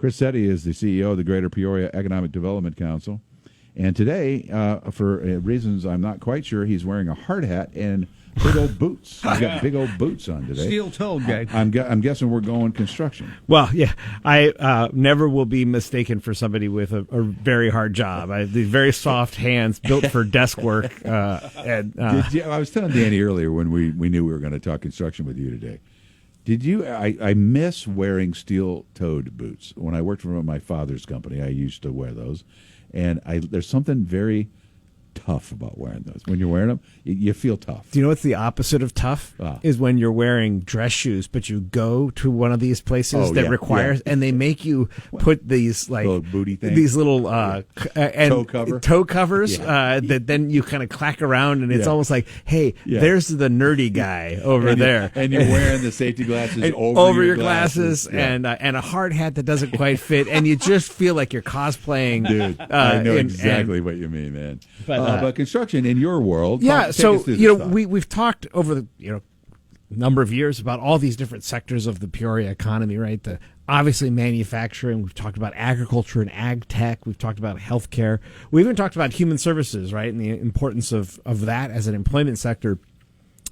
Chris Setti is the CEO of the Greater Peoria Economic Development Council. And today, for reasons I'm not quite sure, he's wearing a hard hat and big old boots. He's got big old boots on today. Steel-toed guy. I'm guessing we're going construction. Well, yeah, I never will be mistaken for somebody with a very hard job. I have these very soft hands built for desk work. I was telling Danny earlier when we knew we were going to talk construction with you today. Did you? I miss wearing steel-toed boots. When I worked for my father's company, I used to wear those. And there's something very tough about wearing those. When you're wearing them, you feel tough. Do you know what's the opposite of tough? Is when you're wearing dress shoes, but you go to one of these places that requires, and they make you put these little booty things, these little toe covers Yeah. that then you kind of clack around, and it's almost like, hey, there's the nerdy guy over there, and you're wearing the safety glasses over your glasses, and a hard hat that doesn't quite fit, and you just feel like you're cosplaying. Dude, I know exactly what you mean, man. But construction in your world, we've talked over the number of years about all these different sectors of the Peoria economy, right? Obviously manufacturing. We've talked about agriculture and ag tech. We've talked about healthcare. We even talked about human services, right, and the importance of that as an employment sector.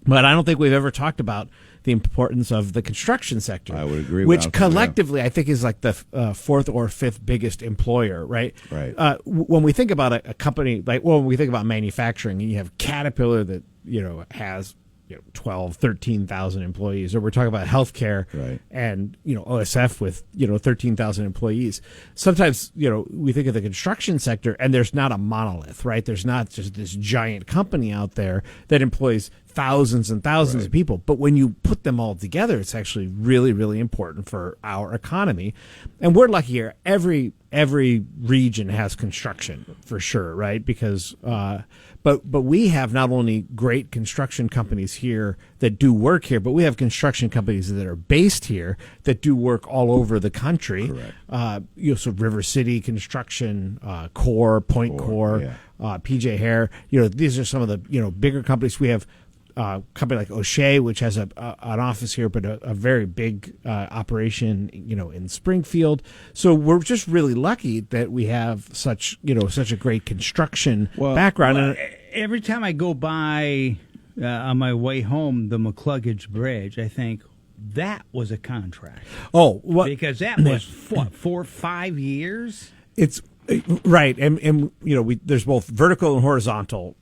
But I don't think we've ever talked about the importance of the construction sector. I would agree. Which collectively, I think, is like the fourth or fifth biggest employer, right? Right. When we think about a company, when we think about manufacturing, you have Caterpillar that has 12, 13,000 employees, or we're talking about healthcare, right, and OSF with 13,000 employees. Sometimes we think of the construction sector, and there's not a monolith, right? There's not just this giant company out there that employs thousands and thousands of people. But when you put them all together, it's actually really, really important for our economy. And we're lucky here. Every region has construction for sure, right? Because but we have not only great construction companies here that do work here, but we have construction companies that are based here that do work all over the country. Correct. So River City Construction, Core, Point Core, PJ Hare. These are some of the bigger companies. We have a company like O'Shea, which has an office here, but a very big operation, in Springfield. So we're just really lucky that we have such a great construction background. Well, every time I go by on my way home, the McCluggage Bridge, I think that was a contract. Because that was 4 or 5 years. It's right, and there's both vertical and horizontal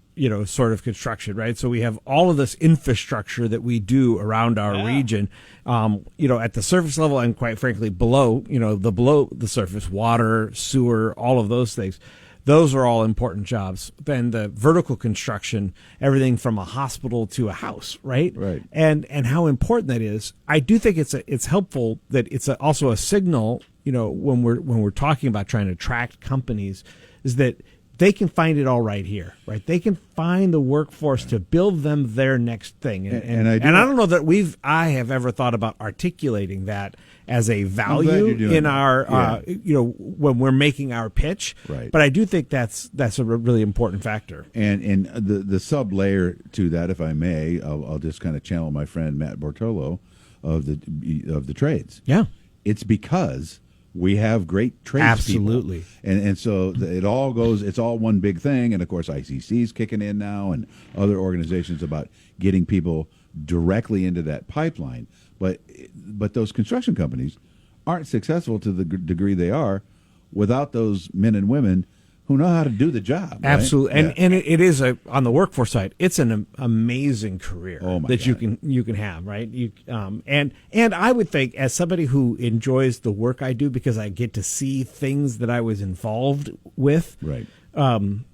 sort of construction, right? So we have all of this infrastructure that we do around our region, at the surface level and quite frankly below the surface, water, sewer, all of those things. Those are all important jobs. Then the vertical construction, everything from a hospital to a house, right? Right. And how important that is. I do think it's helpful that it's also a signal, when we're talking about trying to attract companies, is that they can find it all right here, right? They can find the workforce to build them their next thing. And I don't know that I have ever thought about articulating that as a value in our, when we're making our pitch. Right. But I do think that's a really important factor. And the sub layer to that, if I may, I'll just kind of channel my friend Matt Bortolo of the trades. Yeah. It's because we have great trades Absolutely. people. And so it's all one big thing. And, of course, ICC's kicking in now and other organizations about getting people directly into that pipeline. But those construction companies aren't successful to the degree they are without those men and women who know how to do the job. Right? Absolutely. And it is on the workforce side, it's an amazing career that God. you can have, right? And I would think, as somebody who enjoys the work I do because I get to see things that I was involved with, right. Come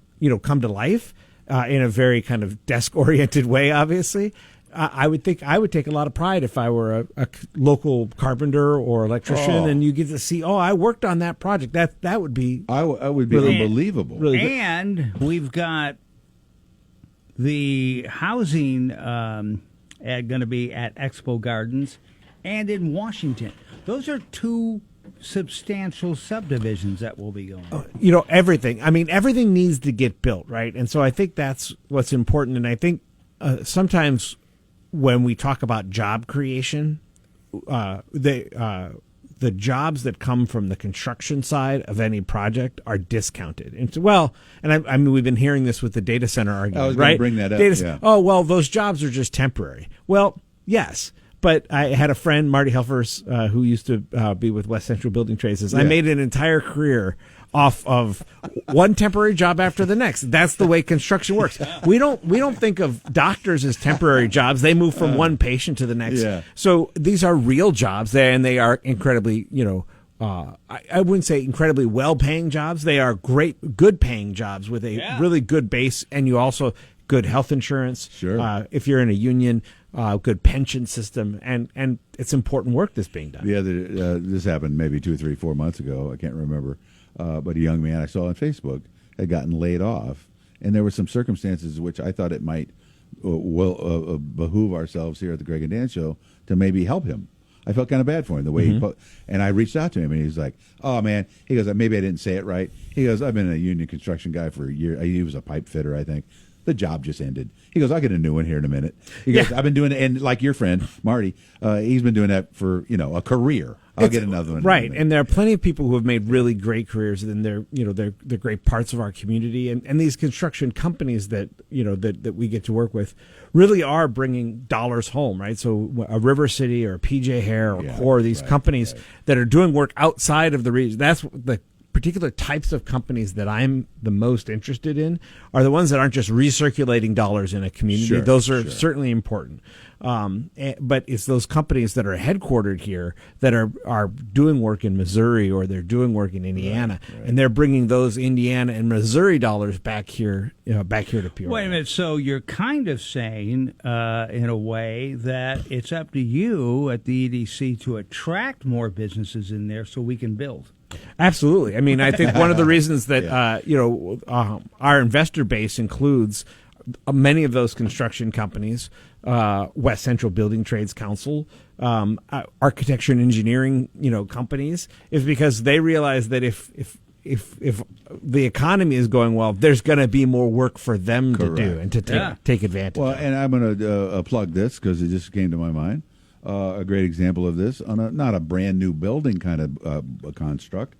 to life in a very kind of desk-oriented way, obviously. I would think I would take a lot of pride if I were a local carpenter or electrician, and you get to see, I worked on that project. That would be I would be really, unbelievable. Really and we've got the housing going to be at Expo Gardens and in Washington. Those are two substantial subdivisions that will be going. Everything. I mean, everything needs to get built, right? And so I think that's what's important. And I think sometimes when we talk about job creation, the the jobs that come from the construction side of any project are discounted. And so, I mean, we've been hearing this with the data center argument, I was going right? to bring that up. Yeah. Oh, well, those jobs are just temporary. Well, yes. But I had a friend, Marty Helfers, who used to be with West Central Building Trades. Says, I made an entire career off of one temporary job after the next. That's the way construction works. We don't think of doctors as temporary jobs. They move from one patient to the next. Yeah. So these are real jobs, and they are incredibly, I wouldn't say incredibly well-paying jobs. They are good-paying jobs with a really good base, and you also good health insurance. Sure. If you're in a union, good pension system, and it's important work that's being done. Yeah, this happened maybe 2, 3, 4 months ago. I can't remember. But a young man I saw on Facebook had gotten laid off, and there were some circumstances which I thought it might behoove ourselves here at the Greg and Dan Show to maybe help him. I felt kind of bad for him the way and I reached out to him, and he's like, "Oh man," he goes, "Maybe I didn't say it right." He goes, "I've been a union construction guy for a year. He was a pipe fitter, I think. The job just ended." He goes, "I'll get a new one here in a minute." He goes, "I've been doing it," and like your friend Marty, he's been doing that for a career. I'll get another one. Right, and there are plenty of people who have made really great careers, and they're great parts of our community. And these construction companies that that we get to work with really are bringing dollars home, right? So a River City or a PJ Hare or Core, these companies that are doing work outside of the region. That's the particular types of companies that I'm the most interested in are the ones that aren't just recirculating dollars in a community. Those are certainly important. But it's those companies that are headquartered here that are doing work in Missouri, or they're doing work in Indiana, and they're bringing those Indiana and Missouri dollars back here to Peoria. Wait a minute. So you're kind of saying, in a way, that it's up to you at the EDC to attract more businesses in there so we can build. Absolutely. I mean, I think one of the reasons that our investor base includes many of those construction companies, West Central Building Trades Council, architecture and engineering, companies, is because they realize that if the economy is going well, there's going to be more work for them to do and to take advantage. Well, of. And I'm going to plug this because it just came to my mind. A great example of this on not a brand new building kind of a construct,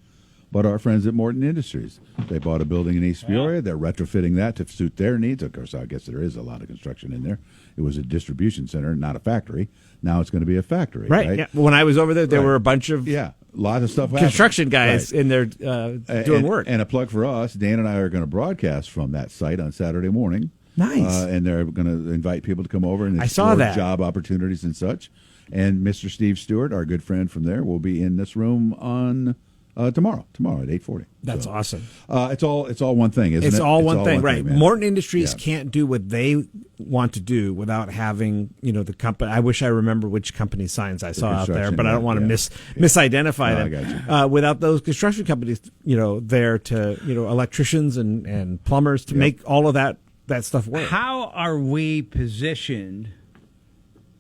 but our friends at Morton Industries. They bought a building in East Peoria. They're retrofitting that to suit their needs. Of course, I guess there is a lot of construction in there. It was a distribution center, not a factory. Now it's going to be a factory. Right. Yeah. When I was over there, there were a bunch of a lot of stuff construction guys in there doing work. And a plug for us, Dan and I are going to broadcast from that site on Saturday morning. Nice. And they're going to invite people to come over and explore job opportunities and such. And Mr. Steve Stewart, our good friend from there, will be in this room on tomorrow at 8:40. That's awesome. It's all one thing, isn't it? It's all one thing, right? Man. Morton Industries can't do what they want to do without having the company. I wish I remember which company signs I saw out there, but I don't want to misidentify them. I got you. Without those construction companies, there to electricians and plumbers to make all of that stuff work. How are we positioned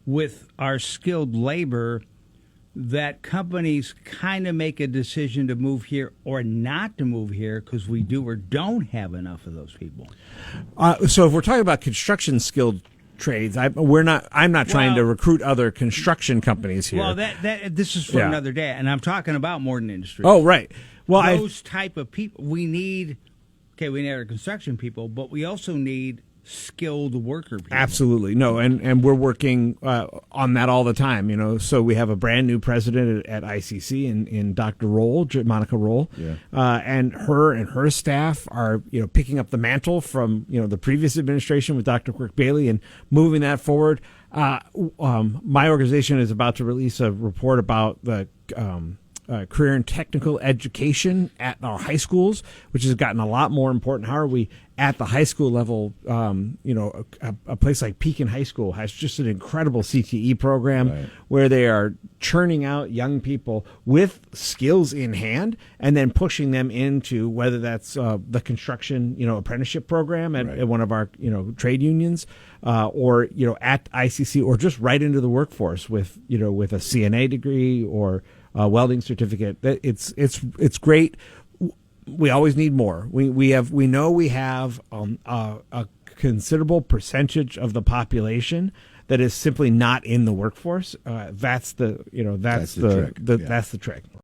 with our skilled labor that companies kind of make a decision to move here or not to move here because we do or don't have enough of those people? So if we're talking about construction skilled trades, I'm not trying to recruit other construction companies here. Well, this is for another day, and I'm talking about Morton Industries. Oh, right. Well, those type of people we need. Okay, we need our construction people, but we also need skilled worker people. Absolutely. No, and we're working on that all the time, So we have a brand new president at ICC in Dr. Roll, Monica Roll. Yeah. And her staff are, picking up the mantle from, the previous administration with Dr. Quirk Bailey and moving that forward. My organization is about to release a report about the career and technical education at our high schools, which has gotten a lot more important. How are we at the high school level? A place like Pekin High School has just an incredible CTE program where they are churning out young people with skills in hand and then pushing them into whether that's the construction apprenticeship program at one of our trade unions or at ICC, or just right into the workforce with a CNA degree or welding certificate. It's great. We always need more. We know we have a considerable percentage of the population that is simply not in the workforce. That's the That's the trick. that's the trick.